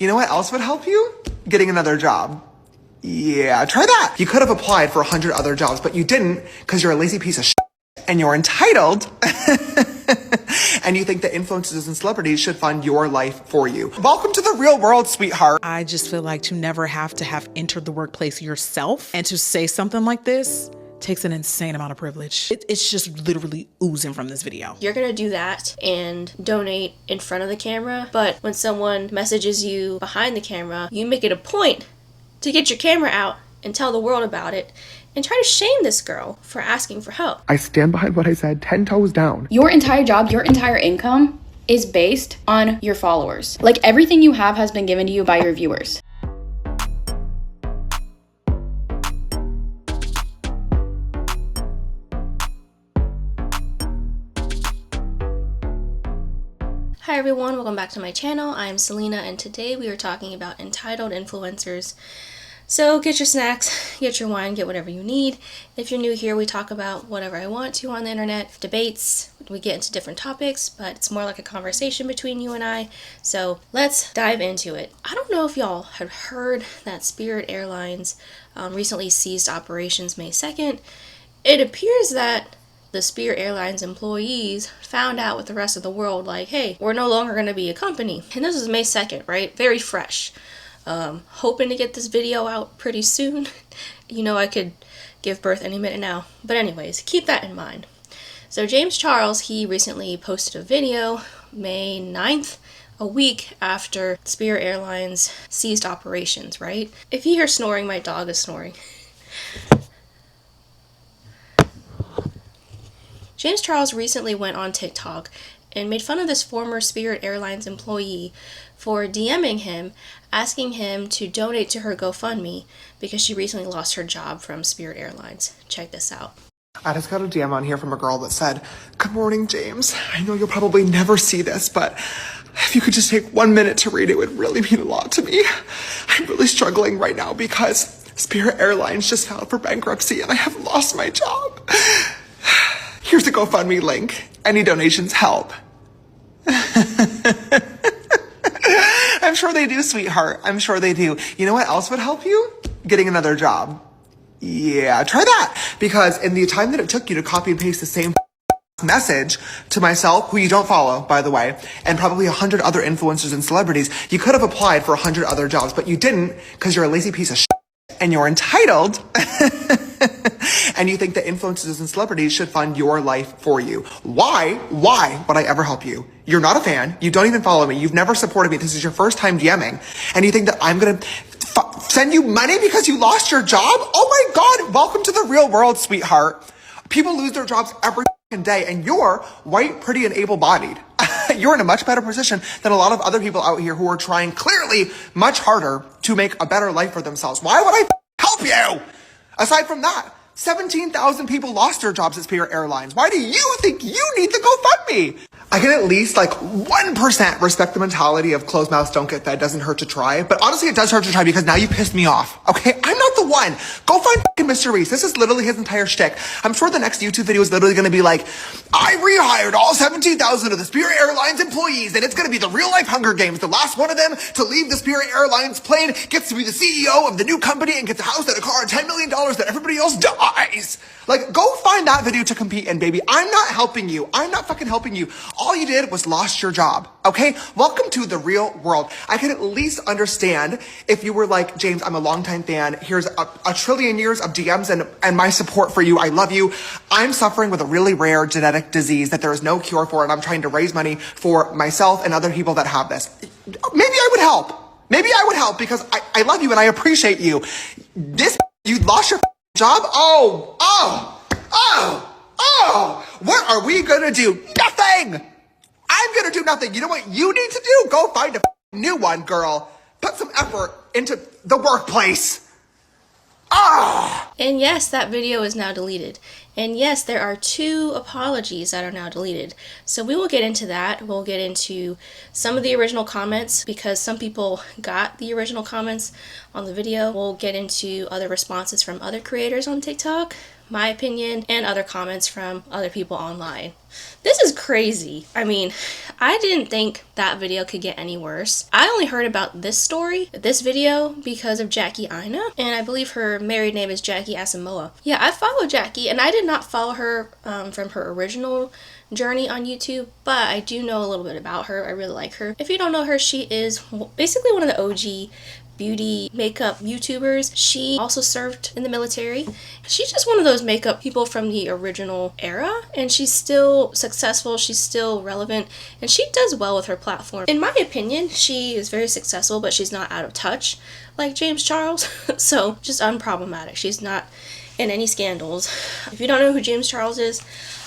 You know what else would help you? Getting another job. Yeah, try that. You could have applied for 100 other jobs, but you didn't because you're a lazy piece of shit and you're entitled. And you think that influencers and celebrities should fund your life for you. Welcome to the real world, sweetheart. I just feel like to never have to have entered the workplace yourself and to say something like this takes an insane amount of privilege. It's just literally oozing from this video. You're gonna do that and donate in front of the camera, but when someone messages you behind the camera, you make it a point to get your camera out and tell the world about it and try to shame this girl for asking for help. I stand behind what I said, 10 toes down. Your entire job, your entire income is based on your followers. Like everything you have has been given to you by your viewers. Hi everyone, welcome back to my channel. I'm Selena and today we are talking about entitled influencers. So get your snacks, get your wine, get whatever you need. If you're new here, we talk about whatever I want to on the internet, debates, we get into different topics, but it's more like a conversation between you and I. So let's dive into it. I don't know if y'all had heard that Spirit Airlines recently ceased operations May 2nd. It appears that the Spirit Airlines employees found out with the rest of the world, like, hey, we're no longer going to be a company. And this was May 2nd, right? Very fresh. Hoping to get this video out pretty soon. You know, I could give birth any minute now. But anyways, keep that in mind. So James Charles, he recently posted a video May 9th, a week after Spirit Airlines ceased operations, right? If you hear snoring, my dog is snoring. James Charles recently went on TikTok and made fun of this former Spirit Airlines employee for DMing him, asking him to donate to her GoFundMe because she recently lost her job from Spirit Airlines. Check this out. I just got a DM on here from a girl that said, "Good morning, James. I know you'll probably never see this, but if you could just take 1 minute to read it, would really mean a lot to me. I'm really struggling right now because Spirit Airlines just filed for bankruptcy and I have lost my job. Here's the GoFundMe link. Any donations help." I'm sure they do, sweetheart. I'm sure they do. You know what else would help you? Getting another job. Yeah, try that. Because in the time that it took you to copy and paste the same message to myself, who you don't follow, by the way, and probably 100 other influencers and celebrities, you could have applied for 100 other jobs, but you didn't because you're a lazy piece of shit and you're entitled. And you think that influencers and celebrities should fund your life for you. Why would I ever help you? You're not a fan. You don't even follow me. You've never supported me. This is your first time DMing. And you think that I'm going to send you money because you lost your job? Oh my God. Welcome to the real world, sweetheart. People lose their jobs every day and you're white, pretty, and able-bodied. You're in a much better position than a lot of other people out here who are trying clearly much harder to make a better life for themselves. Why would I help you? Aside from that, 17,000 people lost their jobs at Spirit Airlines. Why do you think you need the GoFundMe? I can at least 1% respect the mentality of closed mouths don't get fed, doesn't hurt to try. But honestly, it does hurt to try because now you pissed me off. Okay, I'm not the one. Go find Mr. Reese. This is literally his entire shtick. I'm sure the next YouTube video is literally going to be like, I rehired all 17,000 of the Spirit Airlines employees and it's going to be the real life Hunger Games. The last one of them to leave the Spirit Airlines plane gets to be the CEO of the new company and gets a house and a car and $10 million that everybody else dies. Go find that video to compete in, baby. I'm not helping you. I'm not fucking helping you. All you did was lost your job, okay? Welcome to the real world. I can at least understand if you were like, James, I'm a longtime fan. Here's a trillion years of DMs and my support for you. I love you. I'm suffering with a really rare genetic disease that there is no cure for, and I'm trying to raise money for myself and other people that have this. Maybe I would help. Maybe I would help because I love you and I appreciate you. You lost your job? What are we gonna do? Nothing! I'm gonna do nothing. You know what you need to do? Go find a new one, girl. Put some effort into the workplace. And yes, that video is now deleted. And yes, there are 2 apologies that are now deleted. So we will get into that. We'll get into some of the original comments because some people got the original comments on the video. We'll get into other responses from other creators on TikTok. my opinion and other comments from other people online. This is crazy. I mean, I didn't think that video could get any worse. I only heard about this story, this video, because of Jackie Aina, and I believe her married name is Jackie Asamoah. Yeah, I follow Jackie, and I did not follow her from her original journey on YouTube, but I do know a little bit about her. I really like her. If you don't know her, she is basically one of the OG beauty makeup YouTubers. She also served in the military. She's just one of those makeup people from the original era, and she's still successful, she's still relevant, and she does well with her platform. In my opinion, she is very successful, but she's not out of touch like James Charles. So just unproblematic. She's not in any scandals. If you don't know who James Charles is,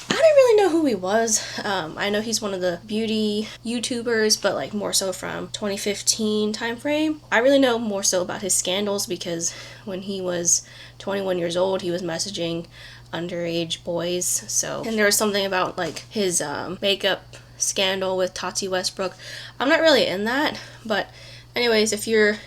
I didn't really know who he was. I know he's one of the beauty YouTubers, but like more so from 2015 time frame. I really know more so about his scandals because when he was 21 years old, he was messaging underage boys. So, and there was something about like his makeup scandal with Tati Westbrook. I'm not really in that, but anyways, if you're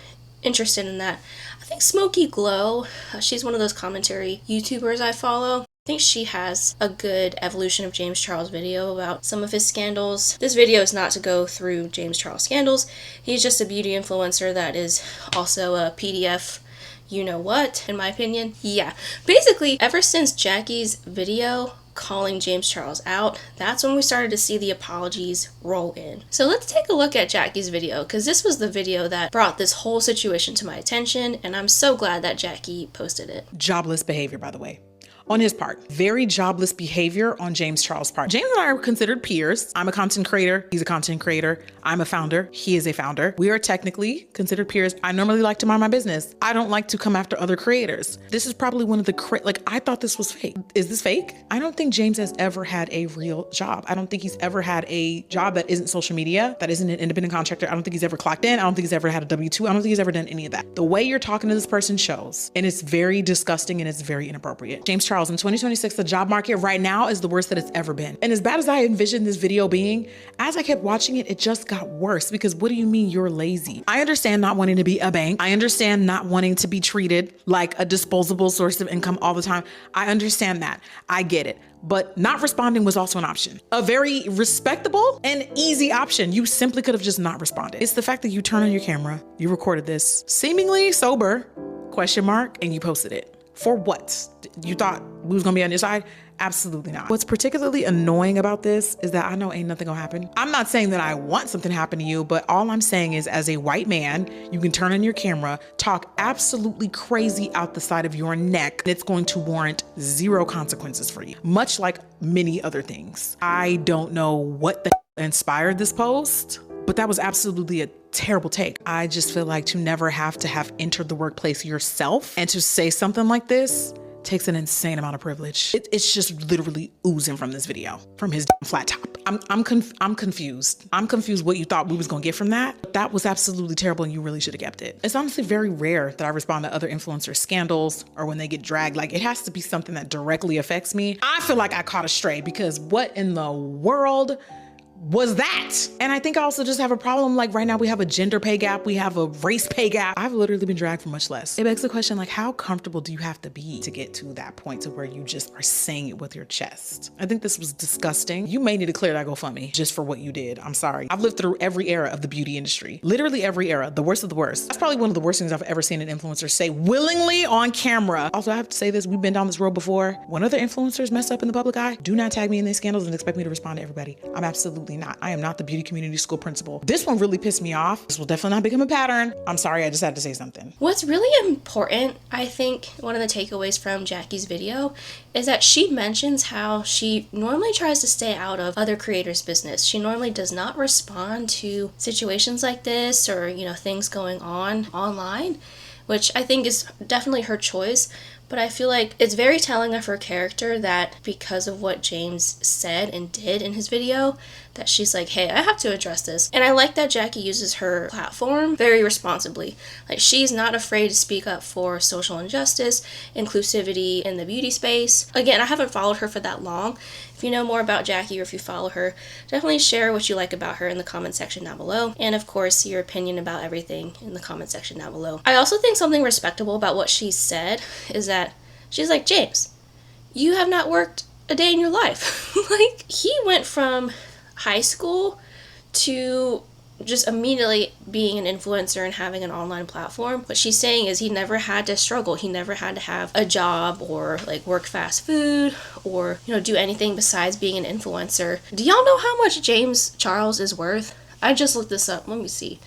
interested in that, I think Smokey Glow, she's one of those commentary YouTubers I follow. I think she has a good evolution of James Charles video about some of his scandals. This video is not to go through James Charles scandals. He's just a beauty influencer that is also a PDF you know what, in my opinion. Yeah, basically ever since Jackie's video calling James Charles out, that's when we started to see the apologies roll in. So let's take a look at Jackie's video, because this was the video that brought this whole situation to my attention, and I'm so glad that Jackie posted it. Jobless behavior, by the way. On his part, very jobless behavior on James Charles' part. James and I are considered peers. I'm a content creator. He's a content creator. I'm a founder. He is a founder. We are technically considered peers. I normally like to mind my business. I don't like to come after other creators. This is probably one of the, I thought this was fake. Is this fake? I don't think James has ever had a real job. I don't think he's ever had a job that isn't social media, that isn't an independent contractor. I don't think he's ever clocked in. I don't think he's ever had a W-2. I don't think he's ever done any of that. The way you're talking to this person shows, and it's very disgusting and it's very inappropriate. James Charles, in 2026, the job market right now is the worst that it's ever been. And as bad as I envisioned this video being, as I kept watching it, it just got worse, because what do you mean you're lazy? I understand not wanting to be a bank. I understand not wanting to be treated like a disposable source of income all the time. I understand that. I get it. But not responding was also an option. A very respectable and easy option. You simply could have just not responded. It's the fact that you turn on your camera, you recorded this seemingly sober, and you posted it. For what? You thought we was gonna be on your side? Absolutely not. What's particularly annoying about this is that I know ain't nothing gonna happen. I'm not saying that I want something to happen to you, but all I'm saying is, as a white man, you can turn on your camera, talk absolutely crazy out the side of your neck, and it's going to warrant zero consequences for you, much like many other things. I don't know what the inspired this post, but that was absolutely a terrible take. I just feel like to never have to have entered the workplace yourself and to say something like this takes an insane amount of privilege. It's just literally oozing from this video, from his flat top. I'm confused. I'm confused what you thought we was gonna get from that. That was absolutely terrible, and you really should have kept it. It's honestly very rare that I respond to other influencer scandals or when they get dragged. Like, it has to be something that directly affects me. I feel like I caught a stray, because what in the world was that? And I think I also just have a problem, like right now we have a gender pay gap, we have a race pay gap. I've literally been dragged for much less. It begs the question, like, how comfortable do you have to be to get to that point to where you just are saying it with your chest? I think this was disgusting. You may need to clear that GoFundMe just for what you did. I'm sorry. I've lived through every era of the beauty industry, literally every era, the worst of the worst. That's probably one of the worst things I've ever seen an influencer say willingly on camera. Also, I have to say this, we've been down this road before. When other influencers mess up in the public eye, do not tag me in these scandals and expect me to respond to everybody. I'm absolutely not. I am not the beauty community school principal. This one really pissed me off. This will definitely not become a pattern. I'm sorry, I just had to say something. What's really important, I think, one of the takeaways from Jackie's video is that she mentions how she normally tries to stay out of other creators' business. She normally does not respond to situations like this or, you know, things going on online, which I think is definitely her choice. But I feel like it's very telling of her character that because of what James said and did in his video, that she's like, hey, I have to address this. And I like that Jackie uses her platform very responsibly. Like, she's not afraid to speak up for social injustice, inclusivity in the beauty space. Again, I haven't followed her for that long. If you know more about Jackie or if you follow her, definitely share what you like about her in the comment section down below. And of course, your opinion about everything in the comment section down below. I also think something respectable about what she said is that she's like, James, you have not worked a day in your life. Like, he went from high school to just immediately being an influencer and having an online platform. What she's saying is he never had to struggle. He never had to have a job or like work fast food or, you know, do anything besides being an influencer. Do y'all know how much James Charles is worth? I just looked this up. Let me see.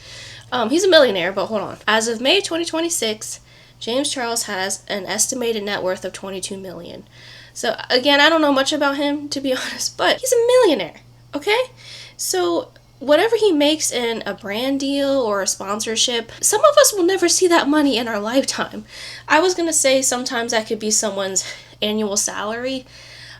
He's a millionaire, but hold on. As of May 2026, James Charles has an estimated net worth of $22 million. So again, I don't know much about him, to be honest, but he's a millionaire, okay? So whatever he makes in a brand deal or a sponsorship, some of us will never see that money in our lifetime. I was gonna say sometimes that could be someone's annual salary.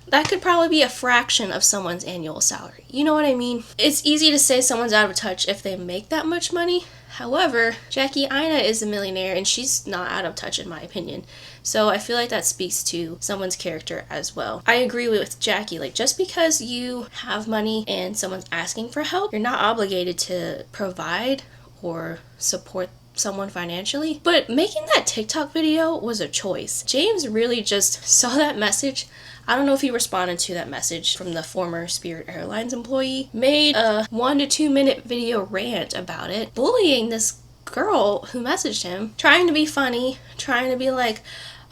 That could probably be a fraction of someone's annual salary. You know what I mean? It's easy to say someone's out of touch if they make that much money. However, Jackie Aina is a millionaire and she's not out of touch in my opinion. So I feel like that speaks to someone's character as well. I agree with Jackie, like just because you have money and someone's asking for help, you're not obligated to provide or support someone financially. But making that TikTok video was a choice. James really just saw that message. I don't know if he responded to that message from the former Spirit Airlines employee, made a 1 to 2 minute video rant about it, bullying this girl who messaged him, trying to be funny, trying to be like,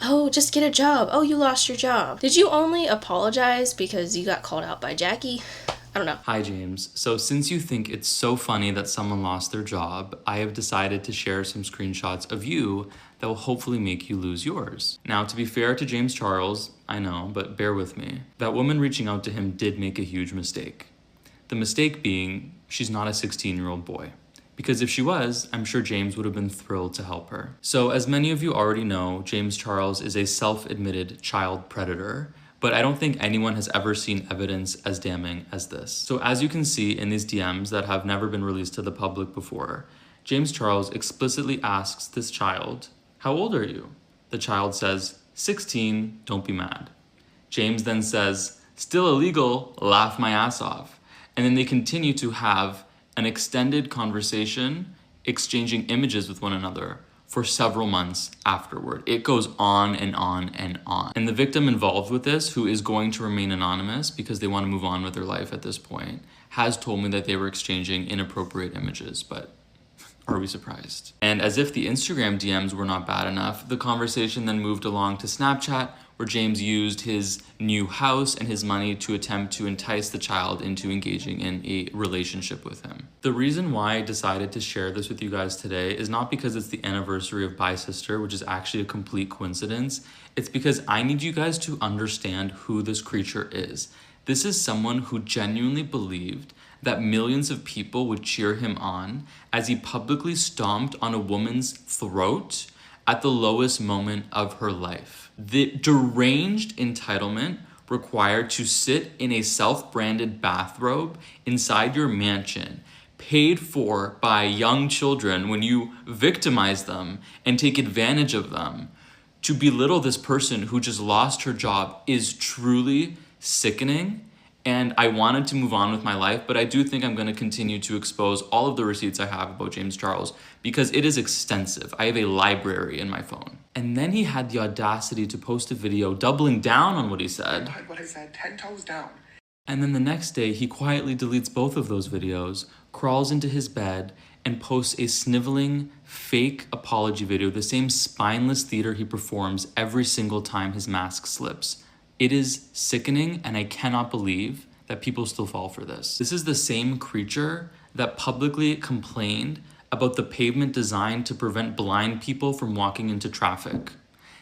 oh, just get a job. Oh, you lost your job. Did you only apologize because you got called out by Jackie? I don't know. Hi, James. So since you think it's so funny that someone lost their job, I have decided to share some screenshots of you that will hopefully make you lose yours. Now, to be fair to James Charles, I know, but bear with me, that woman reaching out to him did make a huge mistake. The mistake being, she's not a 16-year-old boy. Because if she was, I'm sure James would have been thrilled to help her. So as many of you already know, James Charles is a self-admitted child predator, but I don't think anyone has ever seen evidence as damning as this. So as you can see in these DMs that have never been released to the public before, James Charles explicitly asks this child, "How old are you?" The child says, 16, don't be mad. James then says, "Still illegal, laugh my ass off." And then they continue to have an extended conversation, exchanging images with one another for several months afterward. It goes on and on and on. And the victim involved with this, who is going to remain anonymous because they want to move on with their life at this point, has told me that they were exchanging inappropriate images, but are we surprised? And as if the Instagram DMs were not bad enough, the conversation then moved along to Snapchat, where James used his new house and his money to attempt to entice the child into engaging in a relationship with him. The reason why I decided to share this with you guys today is not because it's the anniversary of Bi Sister, which is actually a complete coincidence. It's because I need you guys to understand who this creature is. This is someone who genuinely believed that millions of people would cheer him on as he publicly stomped on a woman's throat at the lowest moment of her life. The deranged entitlement required to sit in a self-branded bathrobe inside your mansion, paid for by young children when you victimize them and take advantage of them, to belittle this person who just lost her job is truly sickening. And I wanted to move on with my life, but I do think I'm going to continue to expose all of the receipts I have about James Charles because it is extensive. I have a library in my phone. And then he had the audacity to post a video doubling down on what he said. What I said, 10 toes down. And then the next day, he quietly deletes both of those videos, crawls into his bed, and posts a sniveling, fake apology video, the same spineless theater he performs every single time his mask slips. It is sickening, and I cannot believe that people still fall for this. This is the same creature that publicly complained about the pavement designed to prevent blind people from walking into traffic.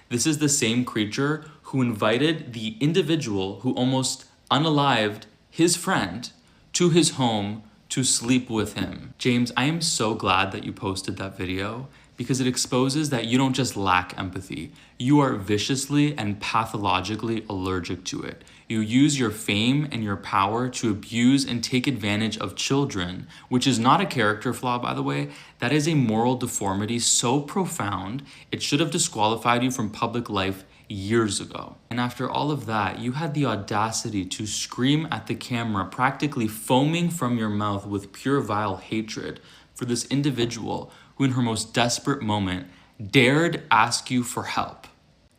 This is the same creature who invited the individual who almost unalived his friend to his home to sleep with him. James, I am so glad that you posted that video because it exposes that you don't just lack empathy, you are viciously and pathologically allergic to it. You use your fame and your power to abuse and take advantage of children, which is not a character flaw, by the way. That is a moral deformity so profound, it should have disqualified you from public life years ago. And after all of that, you had the audacity to scream at the camera, practically foaming from your mouth with pure vile hatred for this individual who in her most desperate moment dared ask you for help.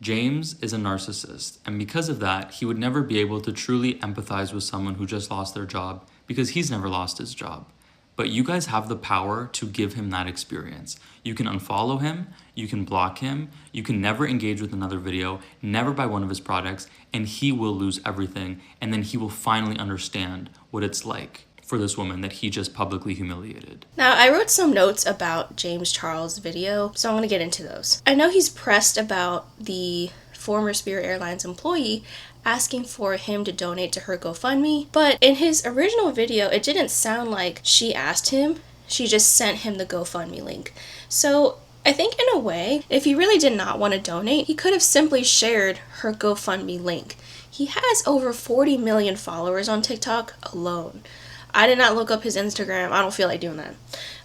James is a narcissist, and because of that, he would never be able to truly empathize with someone who just lost their job because he's never lost his job. But you guys have the power to give him that experience. You can unfollow him, you can block him, you can never engage with another video, never buy one of his products, and he will lose everything, and then he will finally understand what it's like for this woman that he just publicly humiliated. Now, I wrote some notes about James Charles' video, so I'm going to get into those. I know he's pressed about the former Spirit Airlines employee asking for him to donate to her GoFundMe, but in his original video, it didn't sound like she asked him. She just sent him the GoFundMe link. So I think in a way, if he really did not want to donate, he could have simply shared her GoFundMe link. He has over 40 million followers on TikTok alone. I did not look up his Instagram. I don't feel like doing that.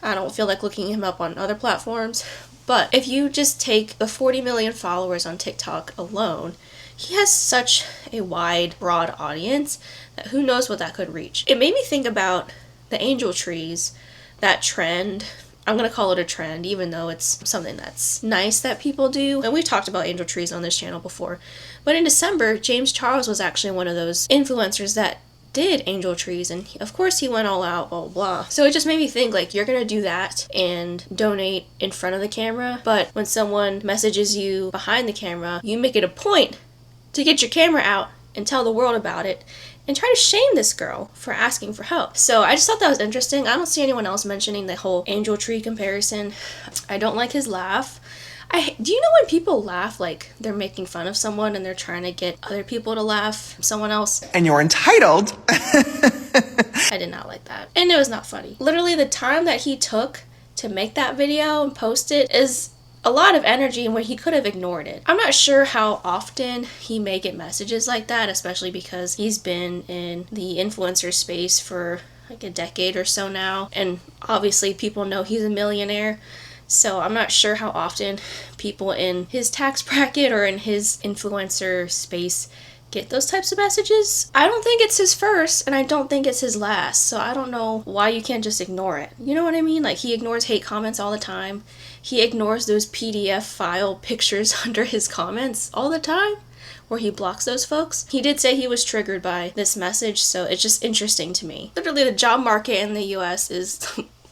I don't feel like looking him up on other platforms. But if you just take the 40 million followers on TikTok alone, he has such a wide, broad audience that who knows what that could reach. It made me think about the angel trees, that trend. I'm going to call it a trend, even though it's something that's nice that people do. And we've talked about angel trees on this channel before. But in December, James Charles was actually one of those influencers that did angel trees, and of course he went all out, blah, blah, blah. So it just made me think, like, you're gonna do that and donate in front of the camera, but when someone messages you behind the camera, you make it a point to get your camera out and tell the world about it and try to shame this girl for asking for help. So I just thought that was interesting. I don't see anyone else mentioning the whole angel tree comparison. I don't like his laugh. Do you know when people laugh like they're making fun of someone and they're trying to get other people to laugh, someone else? And you're entitled. I did not like that. And it was not funny. Literally the time that he took to make that video and post it is a lot of energy when he could have ignored it. I'm not sure how often he may get messages like that, especially because he's been in the influencer space for like a decade or so now. And obviously people know he's a millionaire. So I'm not sure how often people in his tax bracket or in his influencer space get those types of messages. I don't think it's his first, and I don't think it's his last, so I don't know why you can't just ignore it. You know what I mean? Like, he ignores hate comments all the time. He ignores those PDF file pictures under his comments all the time, where he blocks those folks. He did say he was triggered by this message, so it's just interesting to me. Literally, the job market in the US is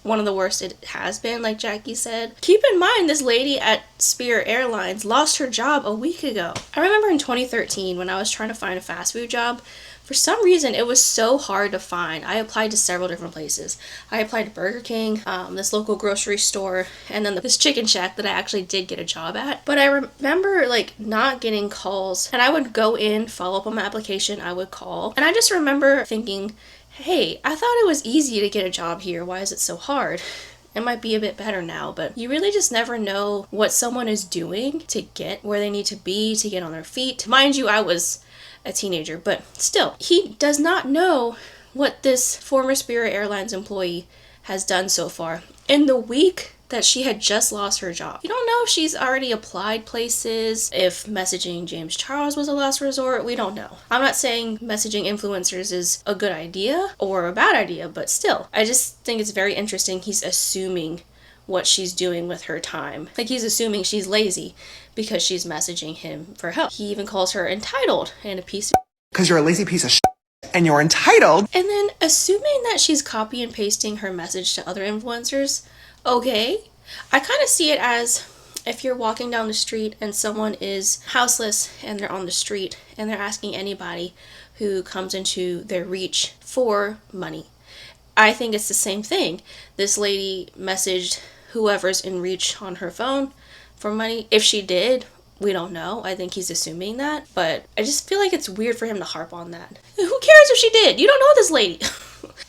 one of the worst it has been, like Jackie said. Keep in mind, this lady at Spirit Airlines lost her job a week ago. I remember in 2013 when I was trying to find a fast food job, for some reason it was so hard to find. I applied to several different places. I applied to Burger King, this local grocery store, and then this chicken shack that I actually did get a job at. But I remember like not getting calls, and I would go in, follow up on my application, I would call, and I just remember thinking, hey, I thought it was easy to get a job here. Why is it so hard? It might be a bit better now, but you really just never know what someone is doing to get where they need to be, to get on their feet. Mind you, I was a teenager, but still, he does not know what this former Spirit Airlines employee has done so far. In the week that she had just lost her job. You don't know if she's already applied places, if messaging James Charles was a last resort, we don't know. I'm not saying messaging influencers is a good idea or a bad idea, but still, I just think it's very interesting he's assuming what she's doing with her time. Like, he's assuming she's lazy because she's messaging him for help. He even calls her entitled and a piece of Because you're a lazy piece of shit and you're entitled. and then assuming that she's copy and pasting her message to other influencers. Okay, I kind of see it as if you're walking down the street and someone is houseless and they're on the street and they're asking anybody who comes into their reach for money. I think it's the same thing. This lady messaged whoever's in reach on her phone for money. If she did, we don't know. I think he's assuming that, but I just feel like it's weird for him to harp on that. Who cares if she did? You don't know this lady.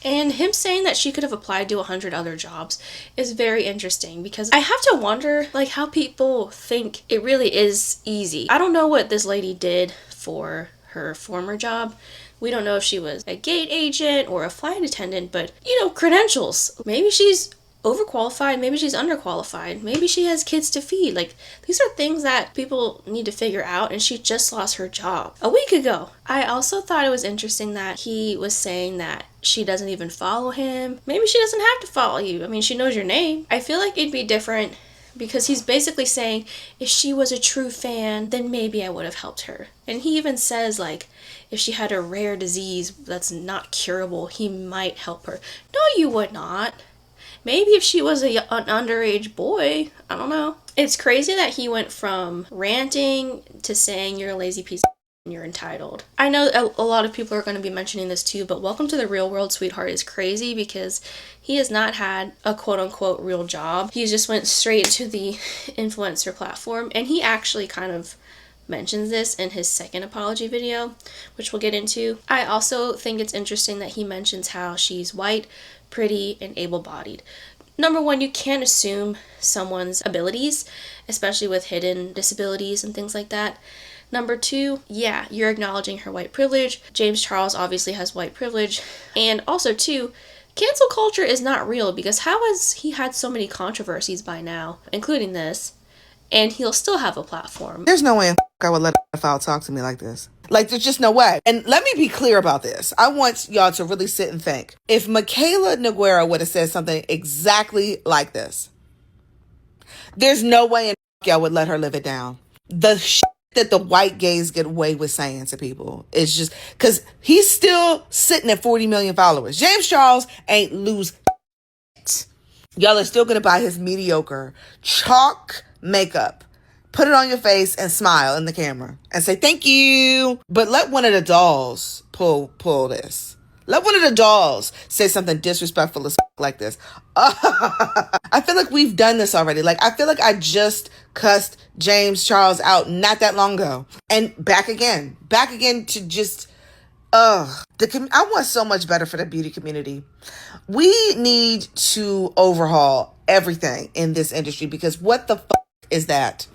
And him saying that she could have applied to 100 other jobs is very interesting, because I have to wonder like how people think it really is easy. I don't know what this lady did for her former job. We don't know if she was a gate agent or a flight attendant, but you know, credentials. Maybe she's overqualified, maybe she's underqualified, maybe she has kids to feed. Like, these are things that people need to figure out, and she just lost her job a week ago. I also thought it was interesting that he was saying that she doesn't even follow him. Maybe she doesn't have to follow you. I mean, she knows your name. I feel like it'd be different because he's basically saying, if she was a true fan, then maybe I would have helped her. And he even says, like, if she had a rare disease that's not curable, he might help her. No, you would not. Maybe if she was an underage boy, I don't know. It's crazy that he went from ranting to saying you're a lazy piece of and you're entitled. I know a lot of people are going to be mentioning this too, but Welcome to the Real World, Sweetheart is crazy because he has not had a quote-unquote real job. He just went straight into the influencer platform, and he actually kind of mentions this in his second apology video, which we'll get into. I also think it's interesting that he mentions how she's white, pretty, and able-bodied. Number one, you can't assume someone's abilities, especially with hidden disabilities and things like that. Number two, yeah, you're acknowledging her white privilege. James Charles obviously has white privilege. And also two, cancel culture is not real because how has he had so many controversies by now, including this, and he'll still have a platform? There's no way in I would let a file talk to me like this. Like, there's just no way. And let me be clear about this. I want y'all to really sit and think. If Michaela Noguera would have said something exactly like this, there's no way in y'all would let her live it down. The shit that the white gays get away with saying to people is just because he's still sitting at 40 million followers. James Charles ain't lose shit. Y'all are still gonna buy his mediocre chalk makeup, put it on your face and smile in the camera and say thank you. But let one of the dolls pull this. Let one of the dolls say something disrespectful as like this. I feel like we've done this already. Like, I feel like I just cussed James Charles out not that long ago. And back again to just, I want so much better for the beauty community. We need to overhaul everything in this industry because what the is that?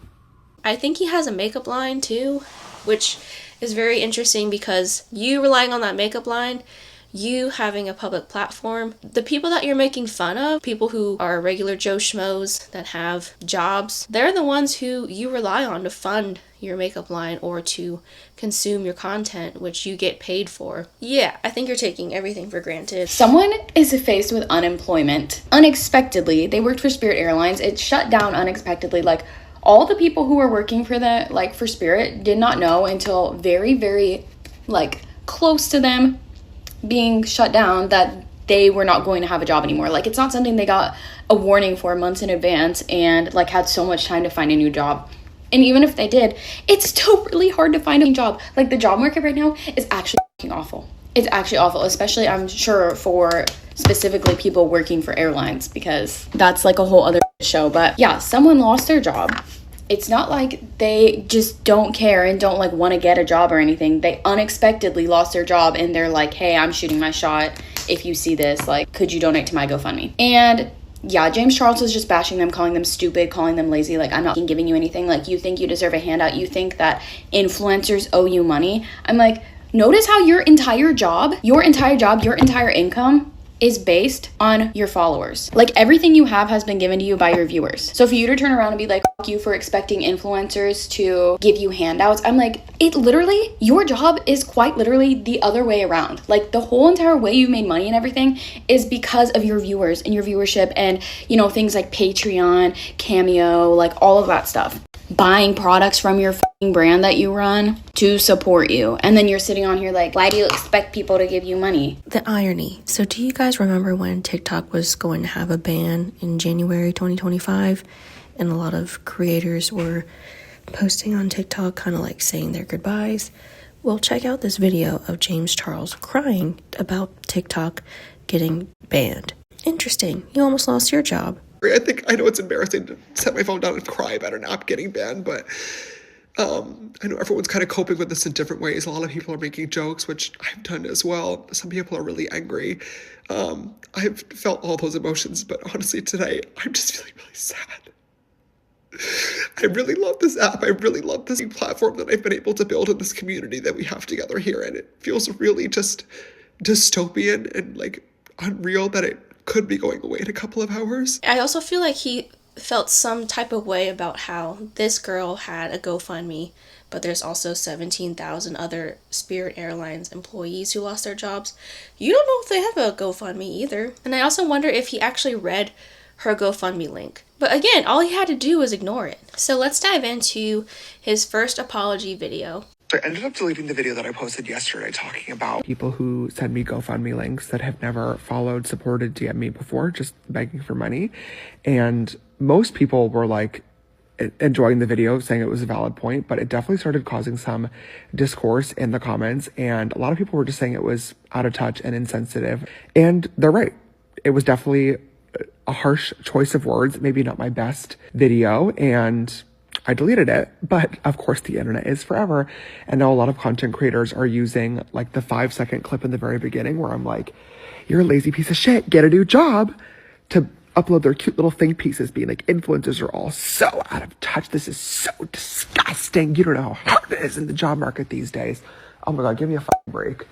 I think he has a makeup line too, which is very interesting because you relying on that makeup line, you having a public platform, the people that you're making fun of, people who are regular Joe Schmoes that have jobs, they're the ones who you rely on to fund your makeup line or to consume your content, which you get paid for. Yeah, I think you're taking everything for granted. Someone is faced with unemployment. Unexpectedly, they worked for Spirit Airlines. It shut down unexpectedly. Like, all the people who were working for for Spirit did not know until very, very, close to them being shut down that they were not going to have a job anymore. Like, it's not something they got a warning for months in advance and, had so much time to find a new job. And even if they did, it's still really hard to find a job. Like, the job market right now is actually awful. It's actually awful, especially, I'm sure, for specifically people working for airlines, because that's, a whole other show. But, yeah, someone lost their job. It's not like they just don't care and don't want to get a job or anything. They unexpectedly lost their job and they're like, hey, I'm shooting my shot. If you see this, could you donate to my GoFundMe? And yeah, James Charles was just bashing them, calling them stupid, calling them lazy. I'm not giving you anything. You think you deserve a handout. You think that influencers owe you money. I'm like, notice how your entire job, your entire income is based on your followers. Everything you have has been given to you by your viewers. So for you to turn around and be like, fuck you for expecting influencers to give you handouts, I'm like, your job is quite literally the other way around. The whole entire way you made money and everything is because of your viewers and your viewership and, things like Patreon, Cameo, all of that stuff. Buying products from your brand that you run to support you. And then you're sitting on here why do you expect people to give you money? The irony. So do you guys remember when TikTok was going to have a ban in January 2025? And a lot of creators were posting on TikTok kind of saying their goodbyes. Well, check out this video of James Charles crying about TikTok getting banned. Interesting. You almost lost your job. I know it's embarrassing to set my phone down and cry about an app getting banned, but I know everyone's kind of coping with this in different ways. A lot of people are making jokes, which I've done as well. Some people are really angry. I've felt all those emotions, but honestly today, I'm just feeling really sad. I really love this app. I really love this new platform that I've been able to build in this community that we have together here, and it feels really just dystopian and unreal that it could be going away in a couple of hours. I also feel like he felt some type of way about how this girl had a GoFundMe, but there's also 17,000 other Spirit Airlines employees who lost their jobs. You don't know if they have a GoFundMe either. And I also wonder if he actually read her GoFundMe link. But again, all he had to do was ignore it. So let's dive into his first apology video. So I ended up deleting the video that I posted yesterday talking about people who send me GoFundMe links that have never followed, supported, DM me before, just begging for money. And most people were like enjoying the video, saying it was a valid point, but it definitely started causing some discourse in the comments. And a lot of people were just saying it was out of touch and insensitive. And they're right. It was definitely a harsh choice of words, maybe not my best video, and I deleted it. But of course the internet is forever, and now a lot of content creators are using like the 5-second clip in the very beginning where I'm like, you're a lazy piece of shit, get a new job, to upload their cute little think pieces being like, influencers are all so out of touch, this is so disgusting, you don't know how hard it is in the job market these days. Oh my god, give me a fucking break.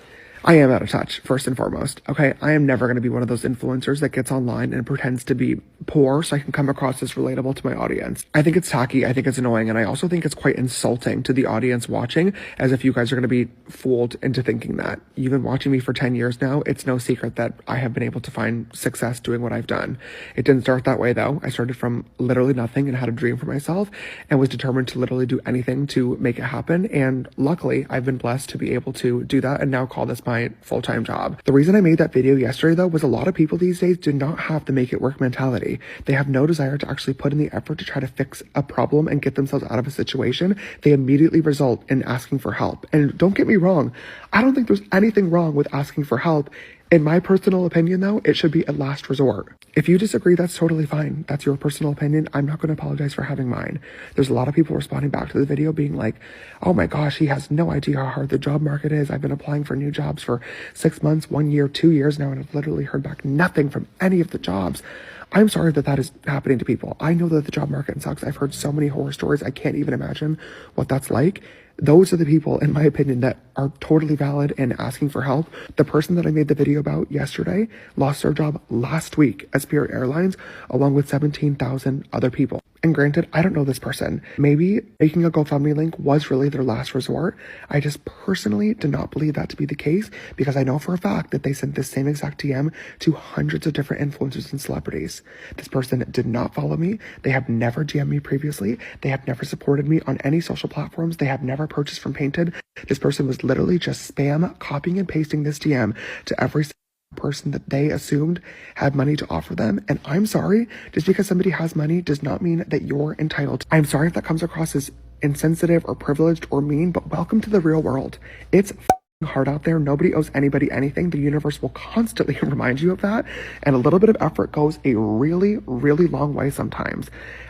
I am out of touch, first and foremost, okay? I am never going to be one of those influencers that gets online and pretends to be poor so I can come across as relatable to my audience. I think it's tacky, I think it's annoying, and I also think it's quite insulting to the audience watching, as if you guys are going to be fooled into thinking that. You've been watching me for 10 years now. It's no secret that I have been able to find success doing what I've done. It didn't start that way, though. I started from literally nothing and had a dream for myself and was determined to literally do anything to make it happen, and luckily, I've been blessed to be able to do that and now call this my full-time job. The reason I made that video yesterday, though, was a lot of people these days do not have the make it work mentality. They have no desire to actually put in the effort to try to fix a problem and get themselves out of a situation. They immediately result in asking for help. And don't get me wrong, I don't think there's anything wrong with asking for help. In my personal opinion, though, it should be a last resort. If you disagree, that's totally fine. That's your personal opinion. I'm not going to apologize for having mine. There's a lot of people responding back to the video being like, oh my gosh, he has no idea how hard the job market is. I've been applying for new jobs for 6 months, 1 year, 2 years now, and I've literally heard back nothing from any of the jobs. I'm sorry that that is happening to people. I know that the job market sucks. I've heard so many horror stories. I can't even imagine what that's like. Those are the people, in my opinion, that are totally valid in asking for help. The person that I made the video about yesterday lost their job last week at Spirit Airlines, along with 17,000 other people. And granted, I don't know this person. Maybe making a GoFundMe link was really their last resort. I just personally do not believe that to be the case, because I know for a fact that they sent this same exact DM to hundreds of different influencers and celebrities. This person did not follow me. They have never DM'd me previously. They have never supported me on any social platforms. They have never purchased from Painted. This person was literally just spam copying and pasting this DM to every person that they assumed had money to offer them. And I'm sorry, just because somebody has money does not mean that you're entitled. I'm sorry if that comes across as insensitive or privileged or mean, but welcome to the real world. It's hard out there. Nobody owes anybody anything. The universe will constantly remind you of that, and a little bit of effort goes a really, really long way sometimes.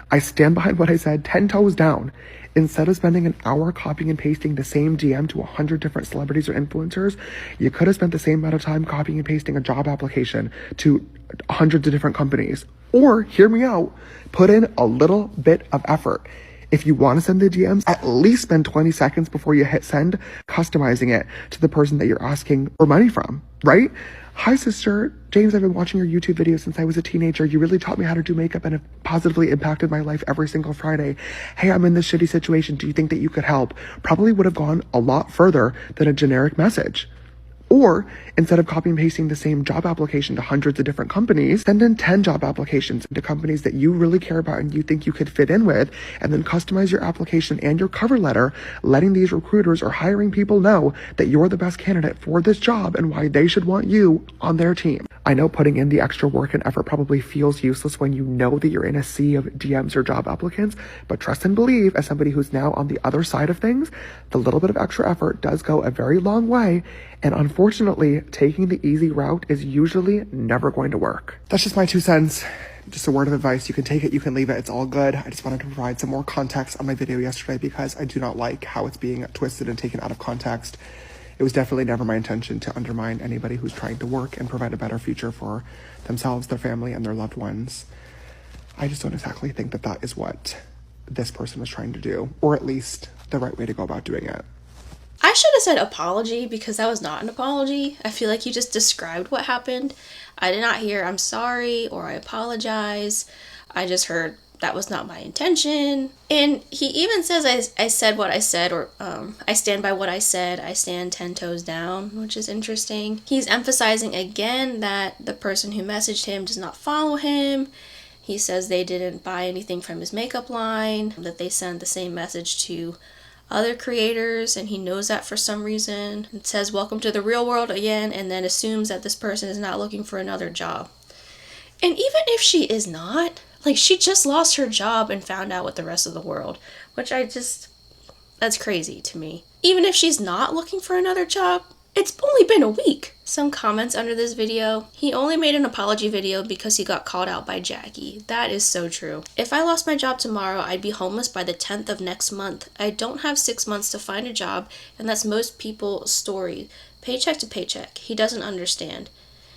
I stand behind what I said 10 toes down. Instead of spending an hour copying and pasting the same DM to 100 different celebrities or influencers, you could have spent the same amount of time copying and pasting a job application to hundreds of different companies. Or, hear me out, put in a little bit of effort. If you want to send the DMs, at least spend 20 seconds before you hit send, customizing it to the person that you're asking for money from, right? Hi, sister. James, I've been watching your YouTube videos since I was a teenager. You really taught me how to do makeup and have positively impacted my life every single Friday. Hey, I'm in this shitty situation. Do you think that you could help? Probably would have gone a lot further than a generic message. Or, instead of copy and pasting the same job application to hundreds of different companies, send in 10 job applications to companies that you really care about and you think you could fit in with, and then customize your application and your cover letter, letting these recruiters or hiring people know that you're the best candidate for this job and why they should want you on their team. I know putting in the extra work and effort probably feels useless when you know that you're in a sea of DMs or job applicants, but trust and believe, as somebody who's now on the other side of things, the little bit of extra effort does go a very long way. And unfortunately, taking the easy route is usually never going to work. That's just my 2 cents. Just a word of advice. You can take it, you can leave it. It's all good. I just wanted to provide some more context on my video yesterday because I do not like how it's being twisted and taken out of context. It was definitely never my intention to undermine anybody who's trying to work and provide a better future for themselves, their family, and their loved ones. I just don't exactly think that that is what this person was trying to do, or at least the right way to go about doing it. I should have said apology because that was not an apology. I feel like you just described what happened. I did not hear I'm sorry or I apologize. I just heard that was not my intention. And he even says I said what I said, or I stand by what I said. I stand 10 toes down, which is interesting. He's emphasizing again that the person who messaged him does not follow him. He says they didn't buy anything from his makeup line, that they sent the same message to other creators, and he knows that for some reason. It says, welcome to the real world again, and then assumes that this person is not looking for another job. And even if she is not, like, she just lost her job and found out with the rest of the world, which that's crazy to me. Even if she's not looking for another job, it's only been a week. Some comments under this video: he only made an apology video because he got called out by Jackie. That is so true. If I lost my job tomorrow, I'd be homeless by the 10th of next month. I don't have 6 months to find a job, and that's most people's story. Paycheck to paycheck. He doesn't understand.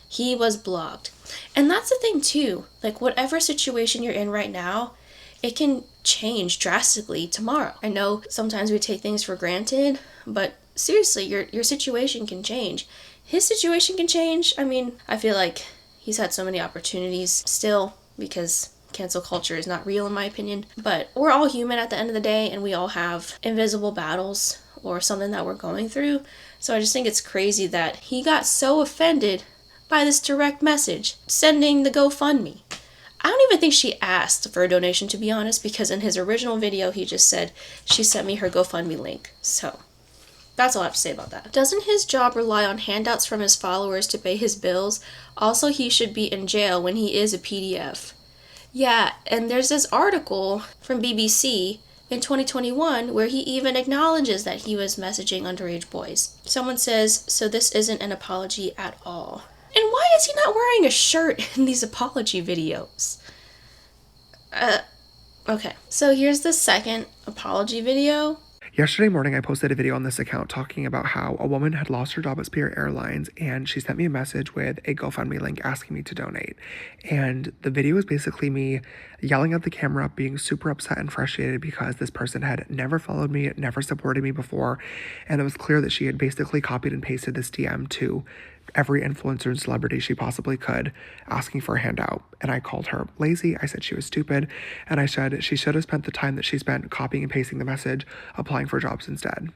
He was blocked. And that's the thing too. Like, whatever situation you're in right now, it can change drastically tomorrow. I know sometimes we take things for granted, but seriously, your situation can change. His situation can change. I mean, I feel like he's had so many opportunities still, because cancel culture is not real in my opinion. But we're all human at the end of the day, and we all have invisible battles or something that we're going through. So I just think it's crazy that he got so offended by this direct message, sending the GoFundMe. I don't even think she asked for a donation, to be honest, because in his original video, he just said she sent me her GoFundMe link. So that's all I have to say about that. Doesn't his job rely on handouts from his followers to pay his bills? Also, he should be in jail when he is a PDF. Yeah, and there's this article from BBC in 2021 where he even acknowledges that he was messaging underage boys. Someone says, so this isn't an apology at all. And why is he not wearing a shirt in these apology videos? Okay, so here's the second apology video. Yesterday morning, I posted a video on this account talking about how a woman had lost her job at Spirit Airlines, and she sent me a message with a GoFundMe link asking me to donate. And the video is basically me yelling at the camera, being super upset and frustrated because this person had never followed me, never supported me before, and it was clear that she had basically copied and pasted this DM to every influencer and celebrity she possibly could, asking for a handout. And I called her lazy. I said she was stupid. And I said she should have spent the time that she spent copying and pasting the message, applying for jobs instead.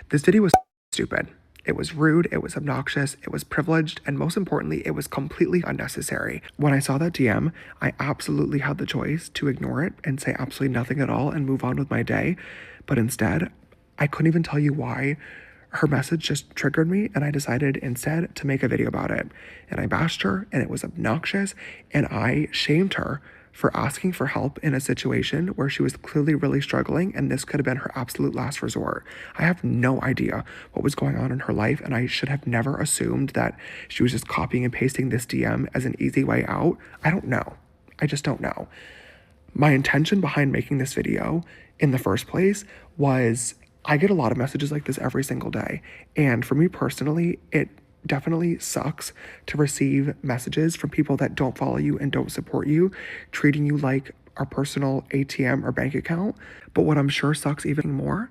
This video was stupid. It was rude, it was obnoxious, it was privileged, and most importantly, it was completely unnecessary. When I saw that DM, I absolutely had the choice to ignore it and say absolutely nothing at all and move on with my day. But instead, I couldn't even tell you why. Her message just triggered me, and I decided instead to make a video about it. And I bashed her, and it was obnoxious, and I shamed her for asking for help in a situation where she was clearly really struggling, and this could have been her absolute last resort. I have no idea what was going on in her life, and I should have never assumed that she was just copying and pasting this DM as an easy way out. I don't know. I just don't know. My intention behind making this video in the first place was, I get a lot of messages like this every single day. And for me personally, it definitely sucks to receive messages from people that don't follow you and don't support you, treating you like our personal ATM or bank account. But what I'm sure sucks even more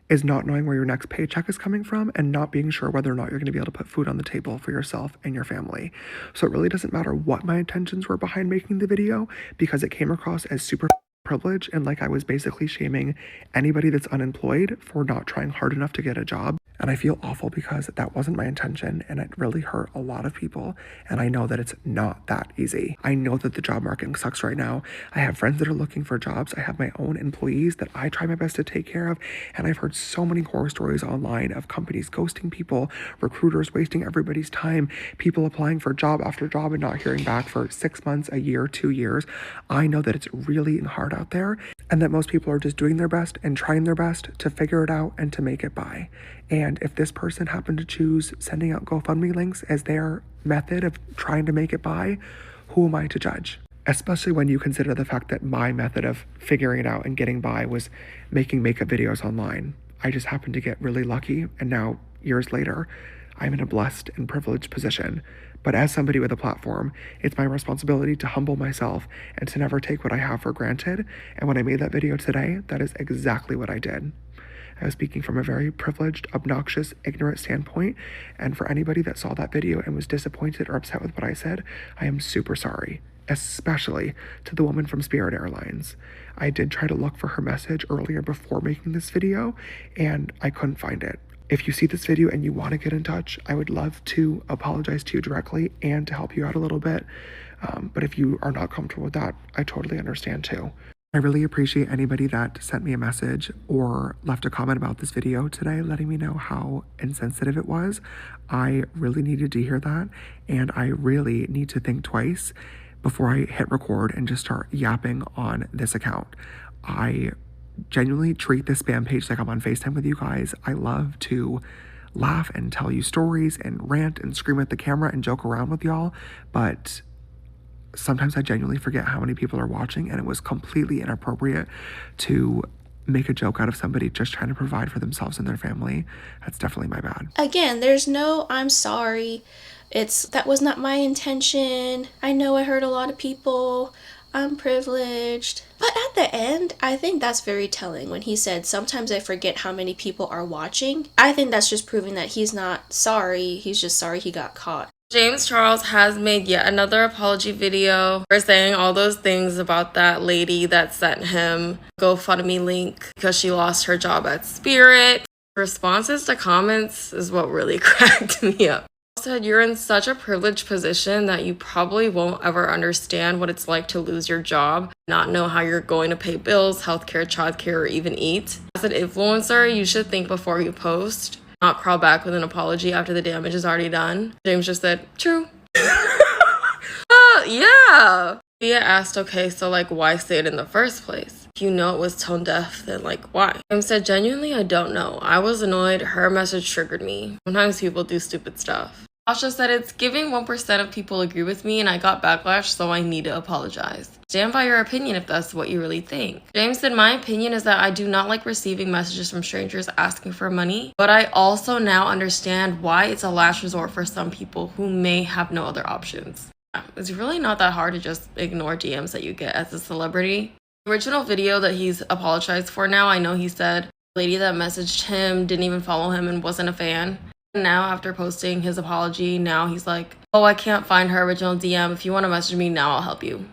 is not knowing where your next paycheck is coming from and not being sure whether or not you're going to be able to put food on the table for yourself and your family. So it really doesn't matter what my intentions were behind making the video, because it came across as super privilege and like I was basically shaming anybody that's unemployed for not trying hard enough to get a job. And I feel awful because that wasn't my intention, and it really hurt a lot of people. And I know that it's not that easy. I know that the job market sucks right now. I have friends that are looking for jobs. I have my own employees that I try my best to take care of. And I've heard so many horror stories online of companies ghosting people, recruiters wasting everybody's time, people applying for job after job and not hearing back for 6 months, a year, 2 years. I know that it's really hard out there, and that most people are just doing their best and trying their best to figure it out and to make it by. And if this person happened to choose sending out GoFundMe links as their method of trying to make it by, who am I to judge? Especially when you consider the fact that my method of figuring it out and getting by was making makeup videos online. I just happened to get really lucky, and now, years later, I'm in a blessed and privileged position. But as somebody with a platform, it's my responsibility to humble myself and to never take what I have for granted. And when I made that video today, that is exactly what I did. I was speaking from a very privileged, obnoxious, ignorant standpoint. And for anybody that saw that video and was disappointed or upset with what I said, I am super sorry, especially to the woman from Spirit Airlines. I did try to look for her message earlier before making this video, and I couldn't find it. If you see this video and you want to get in touch, I would love to apologize to you directly and to help you out a little bit. But if you are not comfortable with that, I totally understand too. I really appreciate anybody that sent me a message or left a comment about this video today, letting me know how insensitive it was. I really needed to hear that, and I really need to think twice before I hit record and just start yapping on this account. I genuinely treat this spam page like I'm on FaceTime with you guys. I love to laugh and tell you stories and rant and scream at the camera and joke around with y'all, but sometimes I genuinely forget how many people are watching, and it was completely inappropriate to make a joke out of somebody just trying to provide for themselves and their family. That's definitely my bad. Again, there's no I'm sorry. That was not my intention. I know I hurt a lot of people. I'm privileged. But at the end, I think that's very telling when he said, sometimes I forget how many people are watching. I think that's just proving that he's not sorry. He's just sorry he got caught. James Charles has made yet another apology video for saying all those things about that lady that sent him GoFundMe link because she lost her job at Spirit. Responses to comments is what really cracked me up. Said you're in such a privileged position that you probably won't ever understand what it's like to lose your job, not know how you're going to pay bills, healthcare, childcare, or even eat. As an influencer, you should think before you post, not crawl back with an apology after the damage is already done. James just said, true. Yeah. Thea asked, okay, so like why say it in the first place? If you know it was tone deaf, then like why? James said, genuinely, I don't know. I was annoyed. Her message triggered me. Sometimes people do stupid stuff. Asha said, it's giving 1% of people agree with me and I got backlash, so I need to apologize. Stand by your opinion if that's what you really think. James said, my opinion is that I do not like receiving messages from strangers asking for money, but I also now understand why it's a last resort for some people who may have no other options. It's really not that hard to just ignore DMs that you get as a celebrity. The original video that he's apologized for now, I know he said the lady that messaged him didn't even follow him and wasn't a fan. Now after posting his apology, now he's like, oh, I can't find her original DM. If you want to message me now, I'll help you.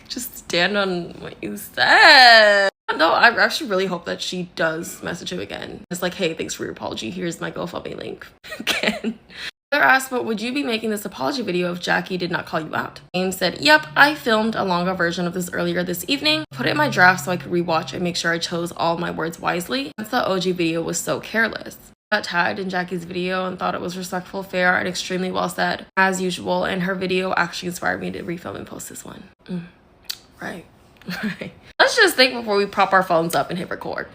Just stand on what you said. No, I actually really hope that she does message him again. It's like, hey, thanks for your apology. Here's my GoFundMe link. Again. They're asked, but would you be making this apology video if Jackie did not call you out? James said, yep, I filmed a longer version of this earlier this evening. Put it in my draft so I could rewatch and make sure I chose all my words wisely, since the OG video was so careless. Got tagged in Jackie's video and thought it was respectful, fair, and extremely well said, as usual, and her video actually inspired me to refilm and post this one. Right. Let's just think before we prop our phones up and hit record.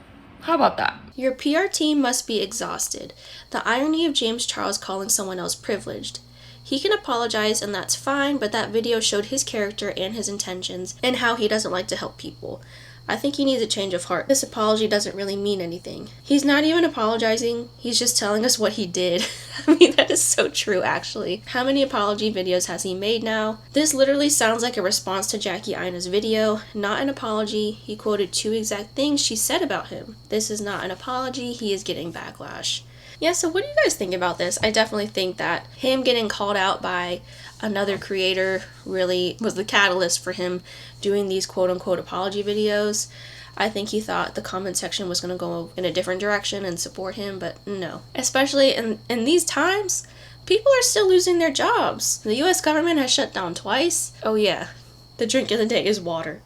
How about that? Your PR team must be exhausted. The irony of James Charles calling someone else privileged. He can apologize and that's fine, but that video showed his character and his intentions and how he doesn't like to help people. I think he needs a change of heart. This apology doesn't really mean anything. He's not even apologizing. He's just telling us what he did. I mean, that is so true, actually. How many apology videos has he made now? This literally sounds like a response to Jackie Aina's video, not an apology. He quoted 2 exact things she said about him. This is not an apology. He is getting backlash. Yeah, so what do you guys think about this? I definitely think that him getting called out by another creator really was the catalyst for him doing these quote-unquote apology videos. I think he thought the comment section was going to go in a different direction and support him, but no. Especially in these times, people are still losing their jobs. The US government has shut down twice. Oh yeah, the drink of the day is water.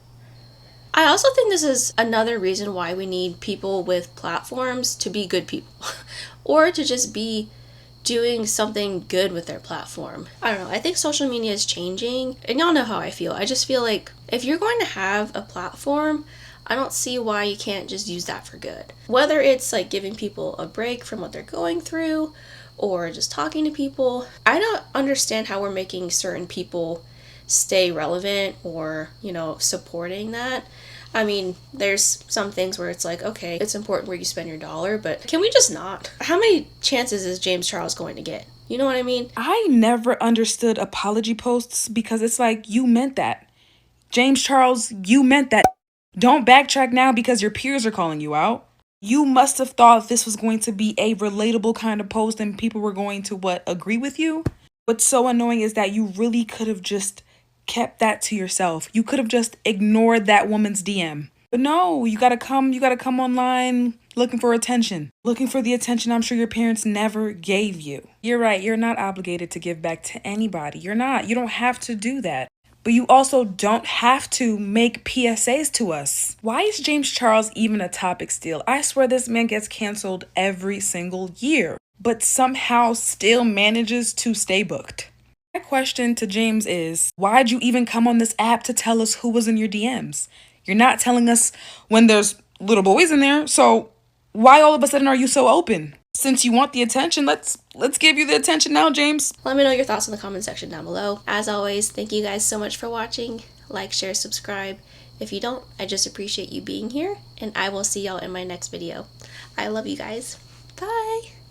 I also think this is another reason why we need people with platforms to be good people or to just be doing something good with their platform. I don't know. I think social media is changing, and y'all know how I feel. I just feel like if you're going to have a platform, I don't see why you can't just use that for good. Whether it's like giving people a break from what they're going through or just talking to people. I don't understand how we're making certain people stay relevant or, supporting that. I mean, there's some things where it's like, okay, it's important where you spend your dollar, but can we just not? How many chances is James Charles going to get? You know what I mean? I never understood apology posts because it's like, you meant that. James Charles, you meant that. Don't backtrack now because your peers are calling you out. You must have thought this was going to be a relatable kind of post and people were going to, agree with you? What's so annoying is that you really could have just kept that to yourself. You could have just ignored that woman's DM. But no, you gotta come online looking for attention. Looking for the attention I'm sure your parents never gave you. You're right, you're not obligated to give back to anybody. You're not. You don't have to do that. But you also don't have to make PSAs to us. Why is James Charles even a topic still? I swear this man gets canceled every single year, but somehow still manages to stay booked. My question to James is, why'd you even come on this app to tell us who was in your DMs? You're not telling us when there's little boys in there, so why all of a sudden are you so open? Since you want the attention, let's give you the attention now, James. Let me know your thoughts in the comment section down below. As always, thank you guys so much for watching. Like, share, subscribe. If you don't, I just appreciate you being here, and I will see y'all in my next video. I love you guys. Bye!